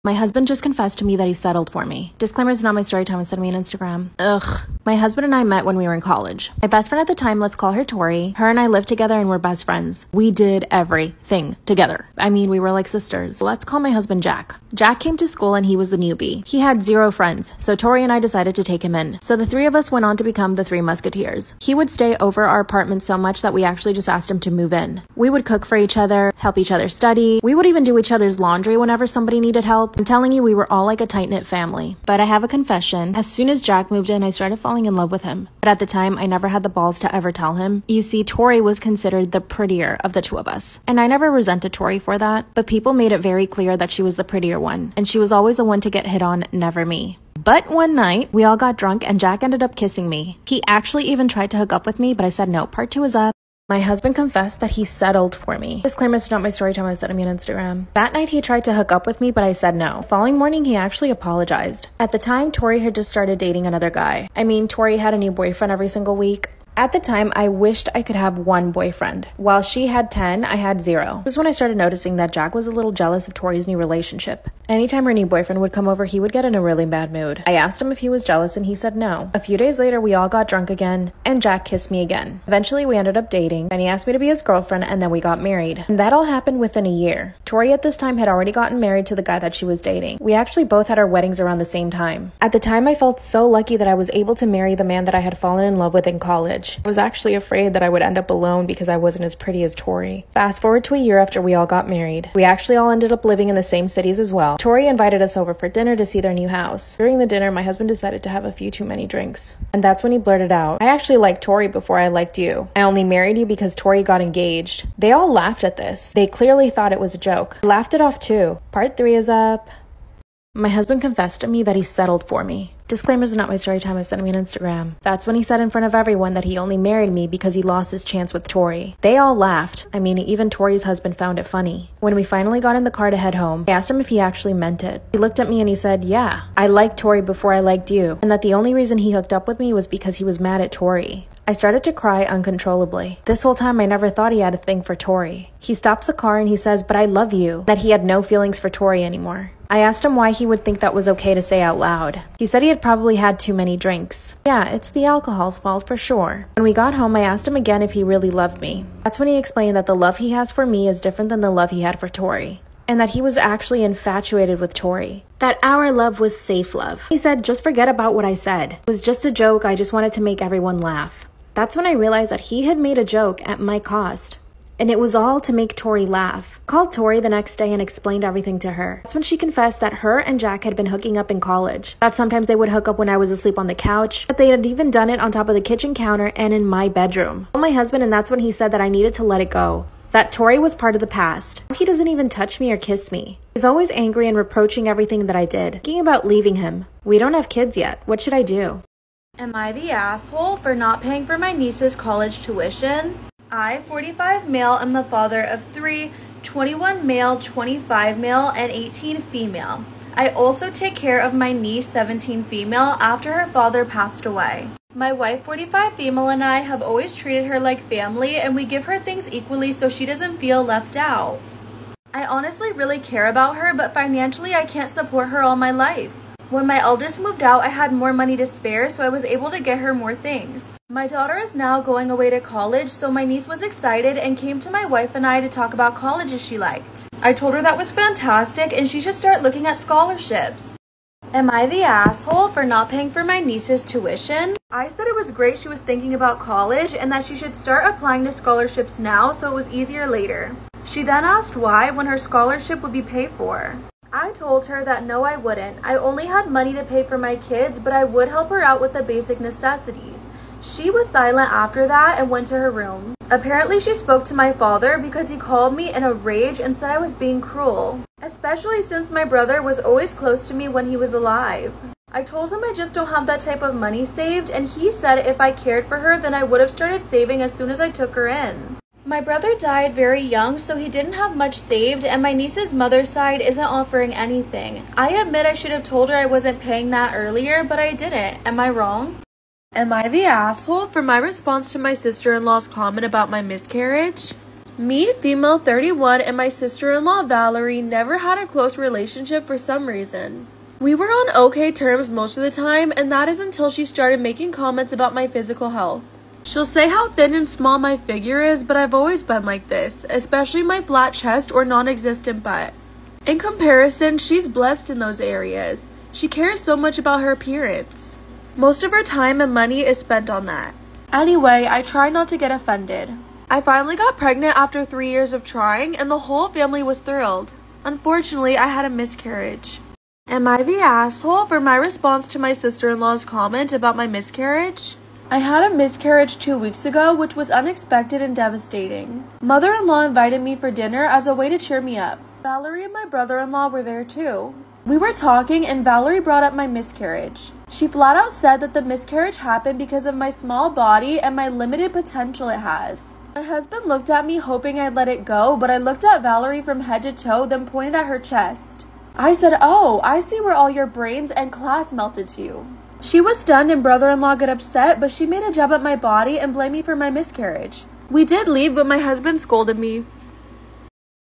My husband just confessed to me that he settled for me. Disclaimer is not my story time, send me an Instagram. Ugh. My husband and I met when we were in college. My best friend at the time, let's call her Tori. Her and I lived together and were best friends. We did everything together. I mean, we were like sisters. Let's call my husband Jack. Jack came to school and he was a newbie. He had 0 friends, so Tori and I decided to take him in. So the 3 of us went on to become the 3 Musketeers. He would stay over our apartment so much that we actually just asked him to move in. We would cook for each other, help each other study. We would even do each other's laundry whenever somebody needed help. I'm telling you, we were all like a tight-knit family. But I have a confession. As soon as Jack moved in, I started falling in love with him. But at the time, I never had the balls to ever tell him. You see, Tori was considered the prettier of the 2 of us. And I never resented Tori for that, but people made it very clear that she was the prettier one. And she was always the one to get hit on, never me. But one night, we all got drunk and Jack ended up kissing me. He actually even tried to hook up with me, but I said no, part 2 is up. My husband confessed that he settled for me. Disclaimer, it's not my story time, I sent me on Instagram. That night he tried to hook up with me, but I said no. Following morning, he actually apologized. At the time, Tori had just started dating another guy. I mean, Tori had a new boyfriend every single week. At the time, I wished I could have 1 boyfriend. While she had 10, I had 0. This is when I started noticing that Jack was a little jealous of Tori's new relationship. Anytime her new boyfriend would come over, he would get in a really bad mood. I asked him if he was jealous and he said no. A few days later, we all got drunk again and Jack kissed me again. Eventually, we ended up dating and he asked me to be his girlfriend and then we got married. And that all happened within a year. Tori at this time had already gotten married to the guy that she was dating. We actually both had our weddings around the same time. At the time, I felt so lucky that I was able to marry the man that I had fallen in love with in college. I was actually afraid that I would end up alone because I wasn't as pretty as Tori. Fast forward to a year after we all got married. We actually all ended up living in the same cities as well. Tori invited us over for dinner to see their new house. During the dinner, my husband decided to have a few too many drinks. And that's when he blurted out, "I actually liked Tori before I liked you. I only married you because Tori got engaged." They all laughed at this. They clearly thought it was a joke. I laughed it off too. Part 3 is up. My husband confessed to me that he settled for me. Disclaimers are not my story time, I sent me on Instagram. That's when he said in front of everyone that he only married me because he lost his chance with Tori. They all laughed. I mean, even Tori's husband found it funny. When we finally got in the car to head home, I asked him if he actually meant it. He looked at me and he said, "Yeah, I liked Tori before I liked you," and that the only reason he hooked up with me was because he was mad at Tori. I started to cry uncontrollably. This whole time, I never thought he had a thing for Tori. He stops the car and he says, "But I love you," that he had no feelings for Tori anymore. I asked him why he would think that was okay to say out loud. He said he had probably had too many drinks. Yeah, it's the alcohol's fault for sure. When we got home, I asked him again if he really loved me. That's when he explained that the love he has for me is different than the love he had for Tori, and that he was actually infatuated with Tori. That our love was safe love. He said, "Just forget about what I said. It was just a joke. I just wanted to make everyone laugh." That's when I realized that he had made a joke at my cost. And it was all to make Tori laugh. I called Tori the next day and explained everything to her. That's when she confessed that her and Jack had been hooking up in college. That sometimes they would hook up when I was asleep on the couch. That they had even done it on top of the kitchen counter and in my bedroom. I told my husband, and that's when he said that I needed to let it go. That Tori was part of the past. He doesn't even touch me or kiss me. He's always angry and reproaching everything that I did. Thinking about leaving him. We don't have kids yet. What should I do? Am I the asshole for not paying for my niece's college tuition? I, 45 male, am the father of 3, 21 male, 25 male, and 18 female. I also take care of my niece, 17 female, after her father passed away. My wife, 45 female, and I have always treated her like family, and we give her things equally so she doesn't feel left out. I honestly really care about her, but financially I can't support her all my life. When my eldest moved out, I had more money to spare, so I was able to get her more things. My daughter is now going away to college, so my niece was excited and came to my wife and I to talk about colleges she liked. I told her that was fantastic and she should start looking at scholarships. Am I the asshole for not paying for my niece's tuition? I said it was great she was thinking about college and that she should start applying to scholarships now so it was easier later. She then asked why when her scholarship would be paid for. I told her that no, I wouldn't. I only had money to pay for my kids, but I would help her out with the basic necessities. She was silent after that and went to her room. Apparently she spoke to my father because he called me in a rage and said I was being cruel, especially since my brother was always close to me when he was alive. I told him I just don't have that type of money saved, and he said if I cared for her then I would have started saving as soon as I took her in. My brother died very young, so he didn't have much saved, and my niece's mother's side isn't offering anything. I admit I should have told her I wasn't paying that earlier, but I didn't. Am I wrong? Am I the asshole for my response to my sister-in-law's comment about my miscarriage? Me, female 31, and my sister-in-law Valerie never had a close relationship for some reason. We were on okay terms most of the time, and that is until she started making comments about my physical health. She'll say how thin and small my figure is, but I've always been like this, especially my flat chest or non-existent butt. In comparison, she's blessed in those areas. She cares so much about her appearance. Most of her time and money is spent on that. Anyway, I try not to get offended. I finally got pregnant after 3 years of trying, and the whole family was thrilled. Unfortunately, I had a miscarriage. Am I the asshole for my response to my sister-in-law's comment about my miscarriage? I had a miscarriage 2 weeks ago, which was unexpected and devastating. Mother-in-law invited me for dinner as a way to cheer me up. Valerie and my brother-in-law were there too. We were talking and Valerie brought up my miscarriage. She flat out said that the miscarriage happened because of my small body and my limited potential it has. My husband looked at me hoping I'd let it go, but I looked at Valerie from head to toe, then pointed at her chest. I said, "Oh, I see where all your brains and class melted to." She was stunned and brother-in-law got upset, but she made a jab at my body and blamed me for my miscarriage. We did leave, but my husband scolded me.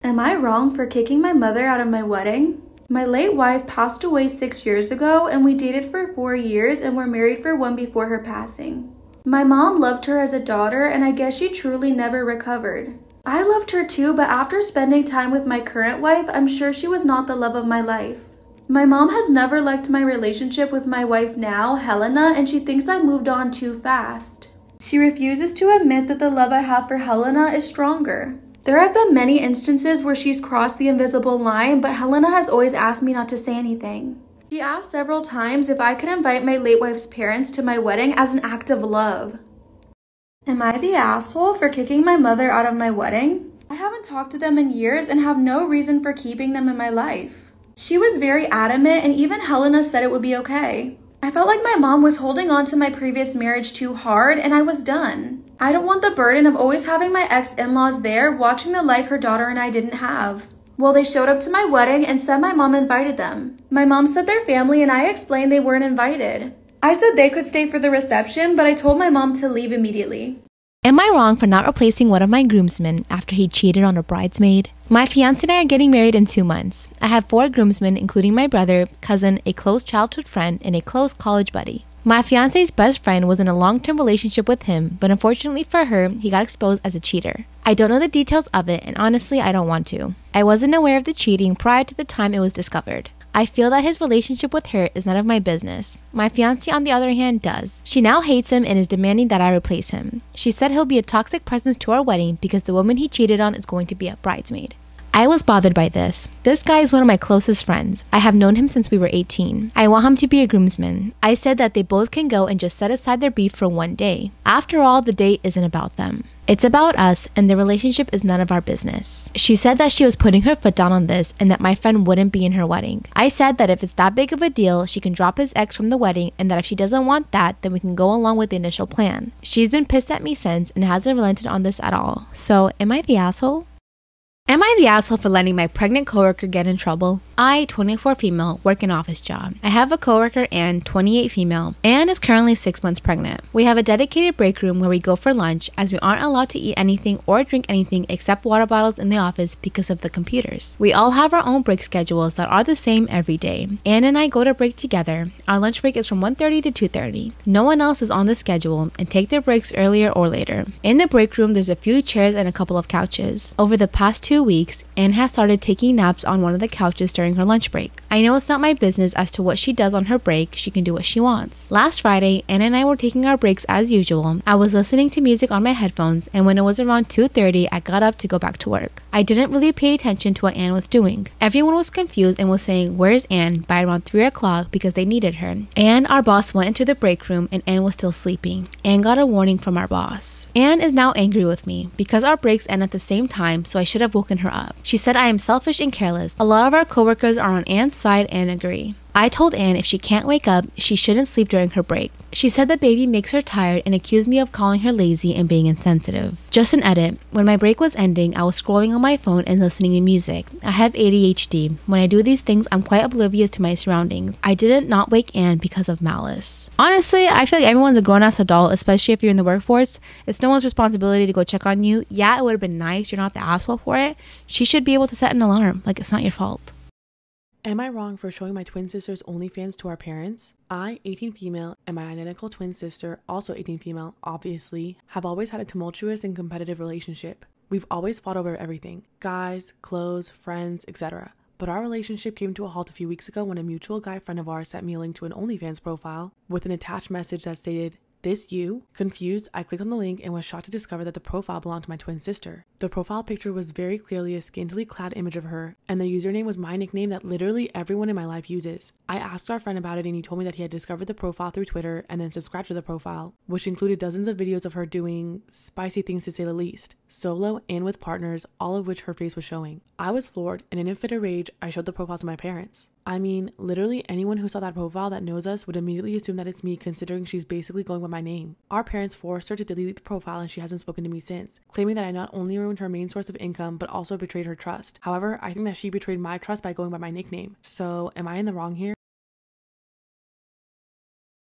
Am I wrong for kicking my mother out of my wedding? My late wife passed away 6 years ago, and we dated for 4 years and were married for 1 before her passing. My mom loved her as a daughter, and I guess she truly never recovered. I loved her too, but after spending time with my current wife, I'm sure she was not the love of my life. My mom has never liked my relationship with my wife now, Helena, and she thinks I moved on too fast. She refuses to admit that the love I have for Helena is stronger. There have been many instances where she's crossed the invisible line, but Helena has always asked me not to say anything. She asked several times if I could invite my late wife's parents to my wedding as an act of love. Am I the asshole for kicking my mother out of my wedding? I haven't talked to them in years and have no reason for keeping them in my life. She was very adamant, and even Helena said it would be okay. I felt like my mom was holding on to my previous marriage too hard, and I was done. I don't want the burden of always having my ex-in-laws there watching the life her daughter and I didn't have. Well, they showed up to my wedding and said my mom invited them. My mom said their family and I explained they weren't invited. I said they could stay for the reception, but I told my mom to leave immediately. Am I wrong for not replacing one of my groomsmen after he cheated on a bridesmaid? My fiance and I are getting married in 2 months. I have 4 groomsmen, including my brother, cousin, a close childhood friend, and a close college buddy. My fiance's best friend was in a long-term relationship with him, but unfortunately for her, he got exposed as a cheater. I don't know the details of it, and honestly, I don't want to. I wasn't aware of the cheating prior to the time it was discovered. I feel that his relationship with her is none of my business. My fiancé, on the other hand, does. She now hates him and is demanding that I replace him. She said he'll be a toxic presence to our wedding because the woman he cheated on is going to be a bridesmaid. I was bothered by this. This guy is one of my closest friends. I have known him since we were 18. I want him to be a groomsman. I said that they both can go and just set aside their beef for one day. After all, the date isn't about them. It's about us, and the relationship is none of our business. She said that she was putting her foot down on this and that my friend wouldn't be in her wedding. I said that if it's that big of a deal, she can drop his ex from the wedding, and that if she doesn't want that, then we can go along with the initial plan. She's been pissed at me since and hasn't relented on this at all. So, am I the asshole? Am I the asshole for letting my pregnant coworker get in trouble? I, 24 female, work an office job. I have a coworker, Ann, 28 female. Ann is currently 6 months pregnant. We have a dedicated break room where we go for lunch, as we aren't allowed to eat anything or drink anything except water bottles in the office because of the computers. We all have our own break schedules that are the same every day. Ann and I go to break together. Our lunch break is from 1:30 to 2:30. No one else is on the schedule and take their breaks earlier or later. In the break room, there's a few chairs and a couple of couches. Over the past 2 weeks, Ann has started taking naps on one of the couches during her lunch break. I know it's not my business as to what she does on her break. She can do what she wants. Last Friday, Ann and I were taking our breaks as usual. I was listening to music on my headphones, and when it was around 2:30, I got up to go back to work. I didn't really pay attention to what Ann was doing. Everyone was confused and was saying, "Where's Ann?" by around 3 o'clock because they needed her. And our boss went into the break room and Ann was still sleeping. Ann got a warning from our boss. Ann is now angry with me because our breaks end at the same time, so I should have woken her up. She said I am selfish and careless. A lot of our coworkers are on Ann's side and agree. I told Anne if she can't wake up, she shouldn't sleep during her break. She said the baby makes her tired and accused me of calling her lazy and being insensitive. Just an edit. When my break was ending, I was scrolling on my phone and listening to music. I have ADHD. When I do these things, I'm quite oblivious to my surroundings. I didn't not wake Anne because of malice. Honestly, I feel like everyone's a grown-ass adult, especially if you're in the workforce. It's no one's responsibility to go check on you. Yeah, it would have been nice. You're not the asshole for it. She should be able to set an alarm. Like, it's not your fault. Am I wrong for showing my twin sister's OnlyFans to our parents? I, 18 female, and my identical twin sister, also 18 female, obviously, have always had a tumultuous and competitive relationship. We've always fought over everything: guys, clothes, friends, etc. But our relationship came to a halt a few weeks ago when a mutual guy friend of ours sent me a link to an OnlyFans profile with an attached message that stated, "This you?" Confused, I clicked on the link and was shocked to discover that the profile belonged to my twin sister. The profile picture was very clearly a scantily clad image of her, and the username was my nickname that literally everyone in my life uses. I asked our friend about it and he told me that he had discovered the profile through Twitter and then subscribed to the profile, which included dozens of videos of her doing spicy things, to say the least, solo and with partners, all of which her face was showing. I was floored, and in a fit of rage, I showed the profile to my parents. I mean, literally anyone who saw that profile that knows us would immediately assume that it's me, considering she's basically going by my name. Our parents forced her to delete the profile and she hasn't spoken to me since, claiming that I not only ruined her main source of income, but also betrayed her trust. However, I think that she betrayed my trust by going by my nickname. So, am I in the wrong here?